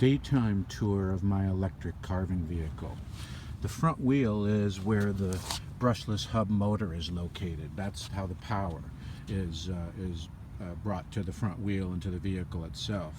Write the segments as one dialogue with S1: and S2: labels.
S1: daytime tour of my electric carving vehicle. The front wheel is where the brushless hub motor is located. That's how the power is brought to the front wheel and to the vehicle itself.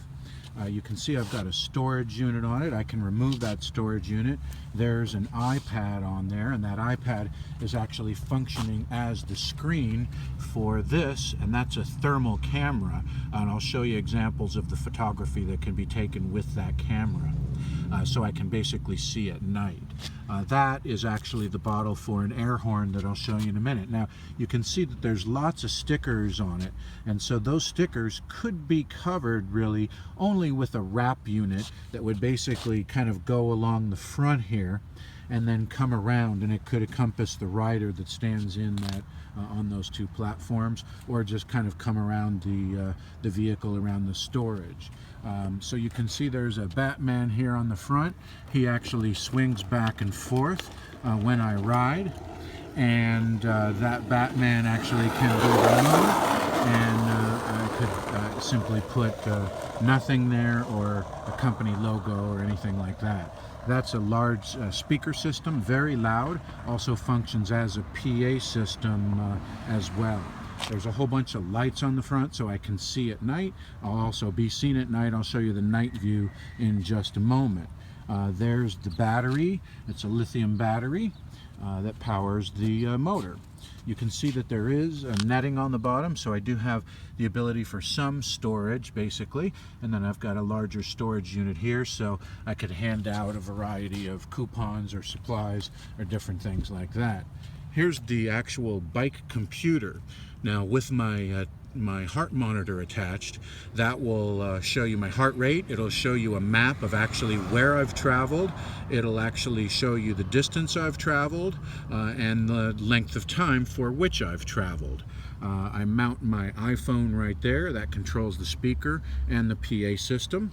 S1: You can see I've got a storage unit on it. I can remove that storage unit. There's an iPad on there, and that iPad is actually functioning as the screen for this, and that's a thermal camera, and I'll show you examples of the photography that can be taken with that camera. So I can basically see at night. That is actually the bottle for an air horn that I'll show you in a minute. Now you can see that there's lots of stickers on it, and so those stickers could be covered really only with a wrap unit that would basically kind of go along the front here and then come around, and it could encompass the rider that stands in that on those two platforms, or just kind of come around the vehicle around the storage. So you can see there's a Batman here on the front. He actually swings back and forth when I ride, and that Batman actually can be removed, and I could simply put nothing there, or a company logo or anything like that. That's a large speaker system, very loud, also functions as a PA system as well. There's a whole bunch of lights on the front so I can see at night. I'll also be seen at night. I'll show you the night view in just a moment. There's the battery. It's a lithium battery that powers the motor. You can see that there is a netting on the bottom, so I do have the ability for some storage basically, and then I've got a larger storage unit here so I could hand out a variety of coupons or supplies or different things like that. Here's the actual bike computer. Now with my my heart monitor attached, that will show you my heart rate. It'll show you a map of actually where I've traveled. It'll actually show you the distance I've traveled and the length of time for which I've traveled. I mount my iPhone right there. That controls the speaker and the PA system.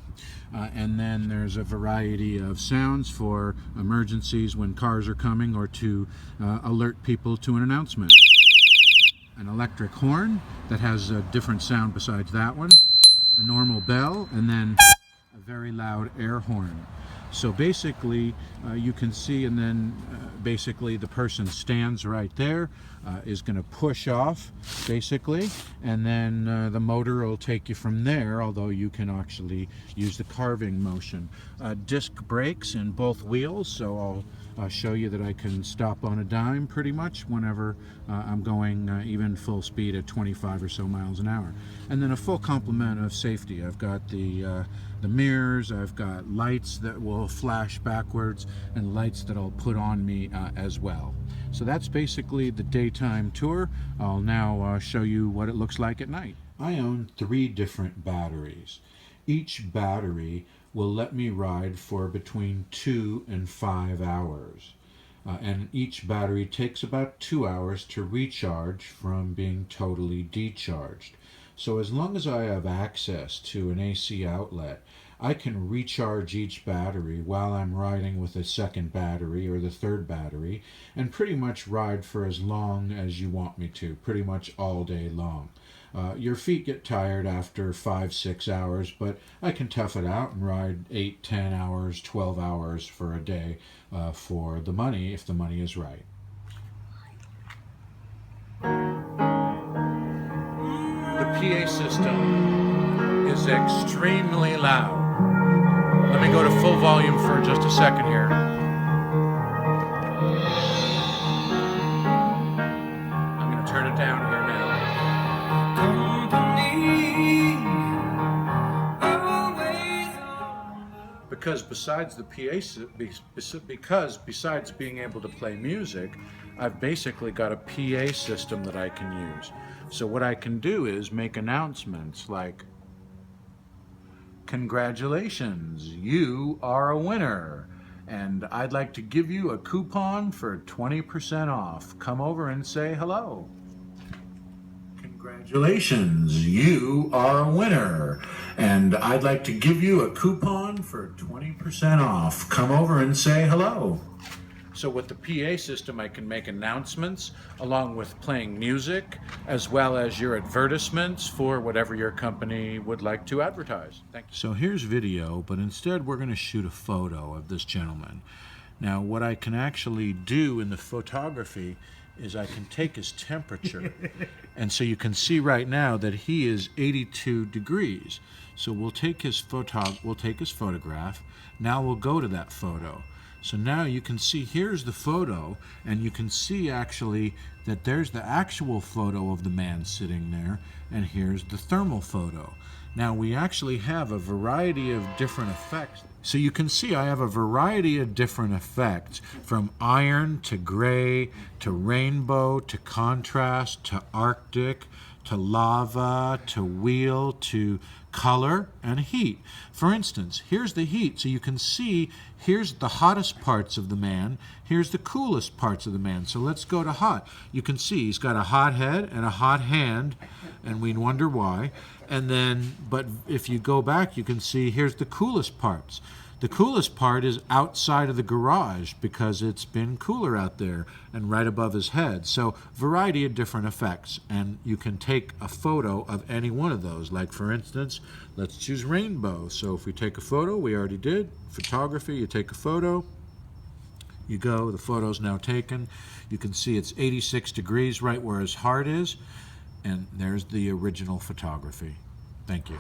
S1: And then there's a variety of sounds for emergencies when cars are coming, or to alert people to an announcement. An electric horn that has a different sound besides that one, a normal bell, and then a very loud air horn. So basically you can see, and then basically the person stands right there, is going to push off basically, and then the motor will take you from there, although you can actually use the carving motion. Disc brakes in both wheels, so I'll show you that I can stop on a dime pretty much whenever I'm going even full speed at 25 or so miles an hour. And then a full complement of safety. I've got the mirrors, I've got lights that will flash backwards, and lights that I'll put on me as well. So that's basically the daytime tour. I'll now show you what it looks like at night. I own 3 different batteries. Each battery will let me ride for between 2 and 5 hours. And each battery takes about 2 hours to recharge from being totally decharged. So as long as I have access to an AC outlet, I can recharge each battery while I'm riding with a second battery or the third battery, and pretty much ride for as long as you want me to, pretty much all day long. Your feet get tired after 5-6 hours, but I can tough it out and ride 8-10 hours, 12 hours for a day for the money, if the money is right. The PA system is extremely loud. Let me go to full volume for just a second here. I'm going to turn it down here now. Because besides the because besides being able to play music, I've basically got a PA system that I can use. So what I can do is make announcements like, "Congratulations, you are a winner, and I'd like to give you a coupon for 20% off. Come over and say hello." "Congratulations, you are a winner, and I'd like to give you a coupon for 20% off. Come over and say hello." So with the PA system, I can make announcements along with playing music, as well as your advertisements for whatever your company would like to advertise. Thank you. So here's video, but instead we're going to shoot a photo of this gentleman. Now, what I can actually do in the photography is I can take his temperature, and so you can see right now that he is 82 degrees. So we'll take his photograph. Now we'll go to that photo. So now you can see here's the photo, and you can see actually that there's the actual photo of the man sitting there, and here's the thermal photo. Now we actually have a variety of different effects. So you can see I have a variety of different effects, from iron to gray to rainbow to contrast to Arctic to lava to wheel to color and heat. For instance, here's the heat. So you can see here's the hottest parts of the man, here's the coolest parts of the man. So let's go to hot. You can see he's got a hot head and a hot hand, and we wonder why. And then, but if you go back, you can see here's the coolest parts. The coolest part is outside of the garage because it's been cooler out there and right above his head. So variety of different effects, and you can take a photo of any one of those. Like for instance, let's choose rainbow. So if we take a photo, we already did. Photography, you take a photo, you go, the photo's now taken. You can see it's 86 degrees right where his heart is, and there's the original photography. Thank you.